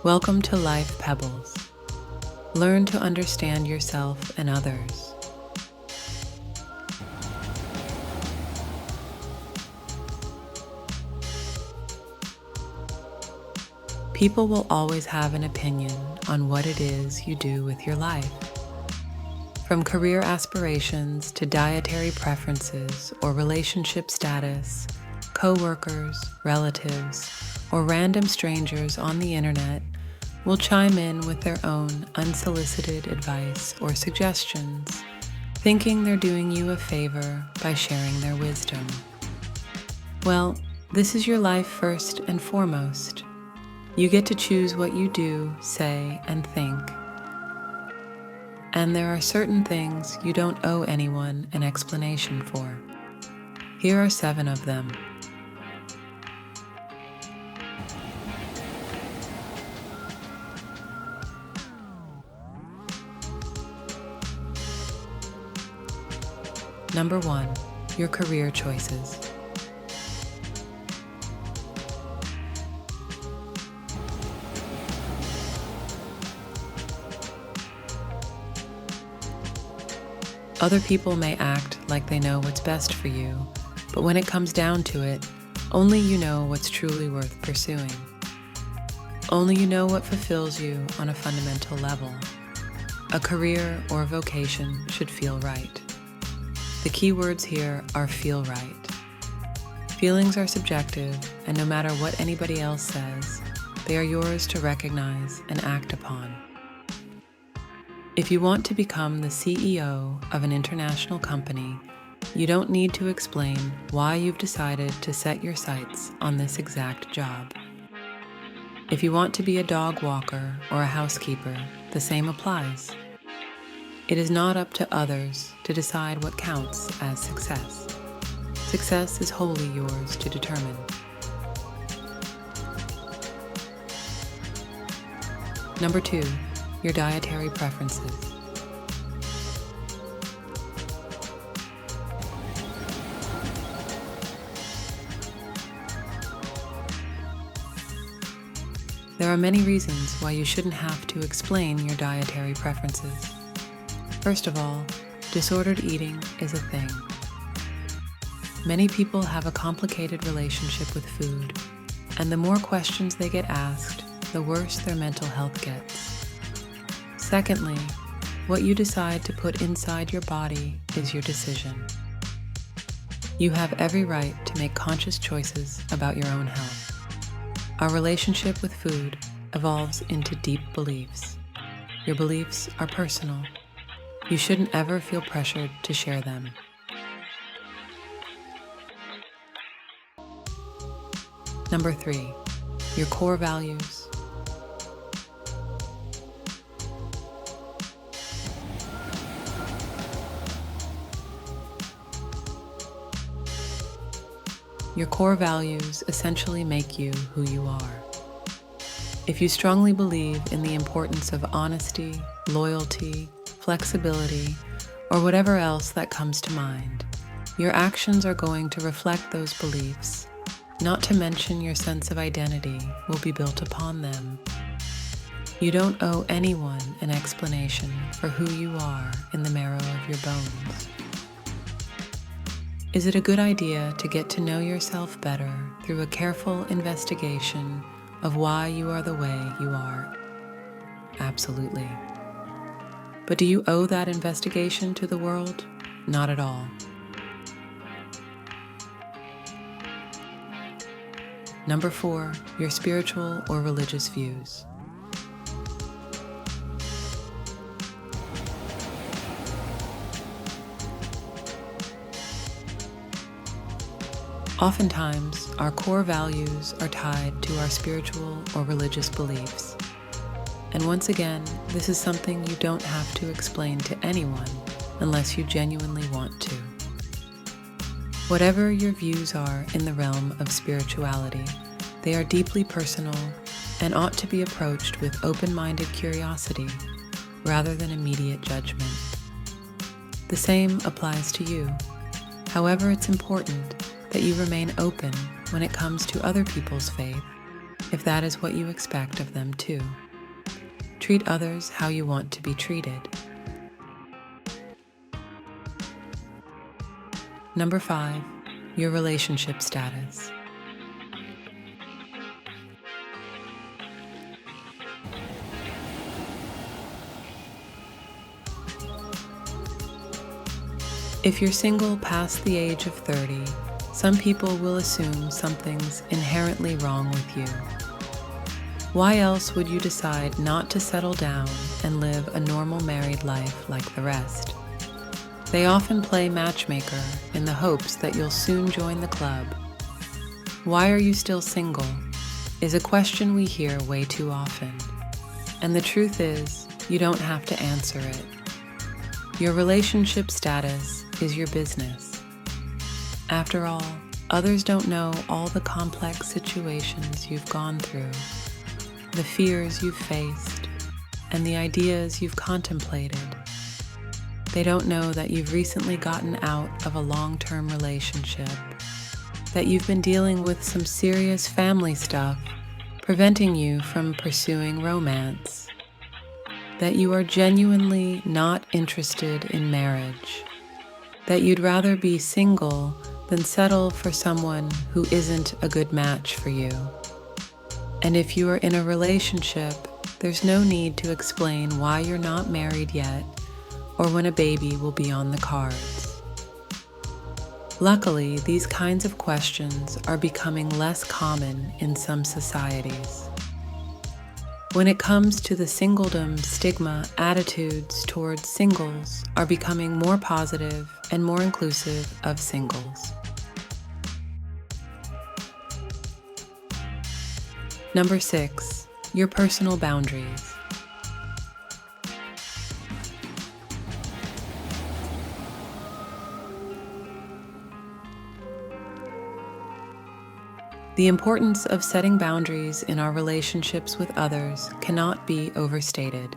Welcome to Life Pebbles. Learn to understand yourself and others. People will always have an opinion on what it is you do with your life. From career aspirations to dietary preferences or relationship status, coworkers, relatives, or random strangers on the internet will chime in with their own unsolicited advice or suggestions, thinking they're doing you a favor by sharing their wisdom. Well, this is your life first and foremost. You get to choose what you do, say, and think. And there are certain things you don't owe anyone an explanation for. Here are 7 of them. Number 1, your career choices. Other people may act like they know what's best for you, but when it comes down to it, only you know what's truly worth pursuing. Only you know what fulfills you on a fundamental level. A career or vocation should feel right. The key words here are feel right. Feelings are subjective, and no matter what anybody else says, they are yours to recognize and act upon. If you want to become the CEO of an international company, you don't need to explain why you've decided to set your sights on this exact job. If you want to be a dog walker or a housekeeper, the same applies. It is not up to others to decide what counts as success. Success is wholly yours to determine. Number 2, your dietary preferences. There are many reasons why you shouldn't have to explain your dietary preferences. First of all, disordered eating is a thing. Many people have a complicated relationship with food, and the more questions they get asked, the worse their mental health gets. Secondly, what you decide to put inside your body is your decision. You have every right to make conscious choices about your own health. Our relationship with food evolves into deep beliefs. Your beliefs are personal. You shouldn't ever feel pressured to share them. Number 3, your core values. Your core values essentially make you who you are. If you strongly believe in the importance of honesty, loyalty, flexibility, or whatever else that comes to mind, your actions are going to reflect those beliefs. Not to mention your sense of identity will be built upon them. You don't owe anyone an explanation for who you are in the marrow of your bones. Is it a good idea to get to know yourself better through a careful investigation of why you are the way you are? Absolutely. But do you owe that investigation to the world? Not at all. Number 4, your spiritual or religious views. Oftentimes, our core values are tied to our spiritual or religious beliefs. And once again, this is something you don't have to explain to anyone unless you genuinely want to. Whatever your views are in the realm of spirituality, they are deeply personal and ought to be approached with open-minded curiosity rather than immediate judgment. The same applies to you. However, it's important that you remain open when it comes to other people's faith if that is what you expect of them too. Treat others how you want to be treated. Number 5, your relationship status. If you're single past the age of 30, some people will assume something's inherently wrong with you. Why else would you decide not to settle down and live a normal married life like the rest? They often play matchmaker in the hopes that you'll soon join the club. Why are you still single? Is a question we hear way too often. And the truth is, you don't have to answer it. Your relationship status is your business. After all, others don't know all the complex situations you've gone through, the fears you've faced, and the ideas you've contemplated. They don't know that you've recently gotten out of a long-term relationship, that you've been dealing with some serious family stuff preventing you from pursuing romance, that you are genuinely not interested in marriage, that you'd rather be single than settle for someone who isn't a good match for you. And if you are in a relationship, there's no need to explain why you're not married yet or when a baby will be on the cards. Luckily, these kinds of questions are becoming less common in some societies. When it comes to the singledom stigma, attitudes towards singles are becoming more positive and more inclusive of singles. Number 6, your personal boundaries. The importance of setting boundaries in our relationships with others cannot be overstated.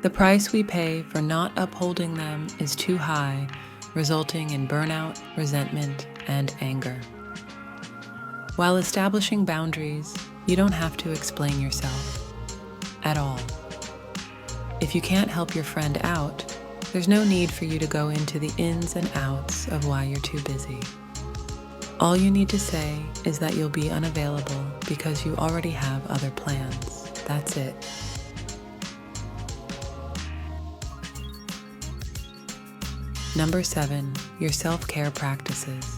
The price we pay for not upholding them is too high, resulting in burnout, resentment, and anger. While establishing boundaries, you don't have to explain yourself at all. If you can't help your friend out, there's no need for you to go into the ins and outs of why you're too busy. All you need to say is that you'll be unavailable because you already have other plans. That's it. Number 7, your self-care practices.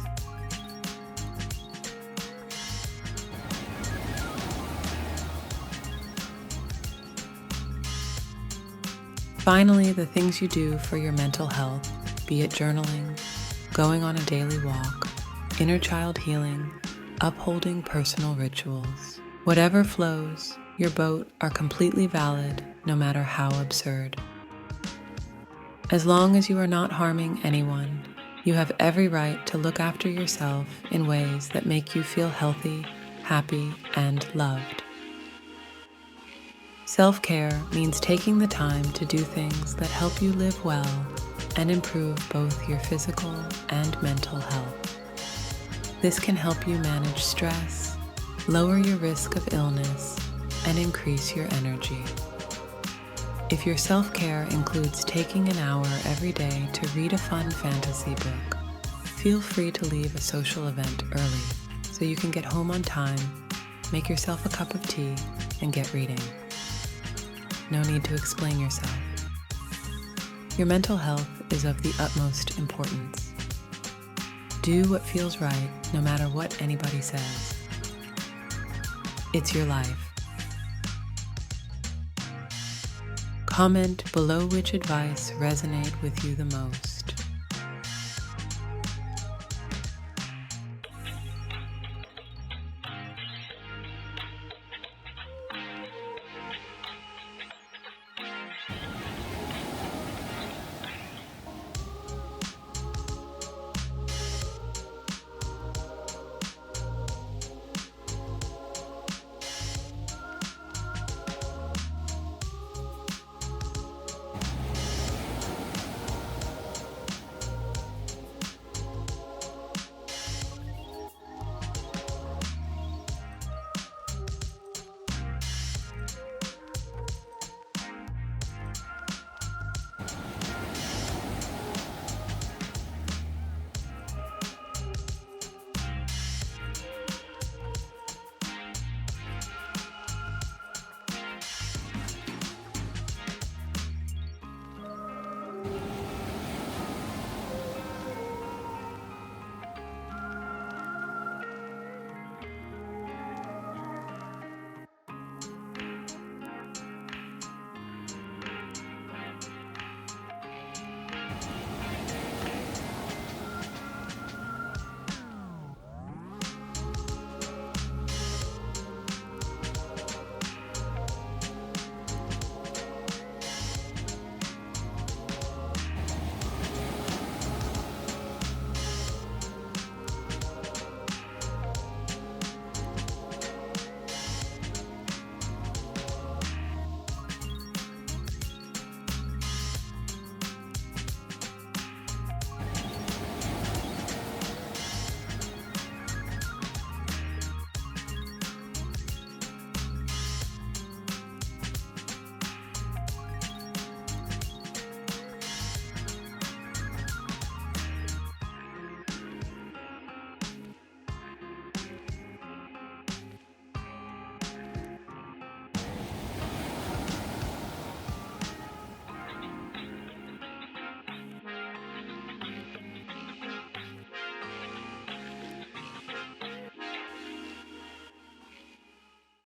Finally, the things you do for your mental health, be it journaling, going on a daily walk, inner child healing, upholding personal rituals. Whatever flows your boat are completely valid, no matter how absurd. As long as you are not harming anyone, you have every right to look after yourself in ways that make you feel healthy, happy, and loved. Self-care means taking the time to do things that help you live well and improve both your physical and mental health. This can help you manage stress, lower your risk of illness, and increase your energy. If your self-care includes taking an hour every day to read a fun fantasy book, feel free to leave a social event early so you can get home on time, make yourself a cup of tea, and get reading. No need to explain yourself. Your mental health is of the utmost importance. Do what feels right, no matter what anybody says. It's your life. Comment below which advice resonates with you the most.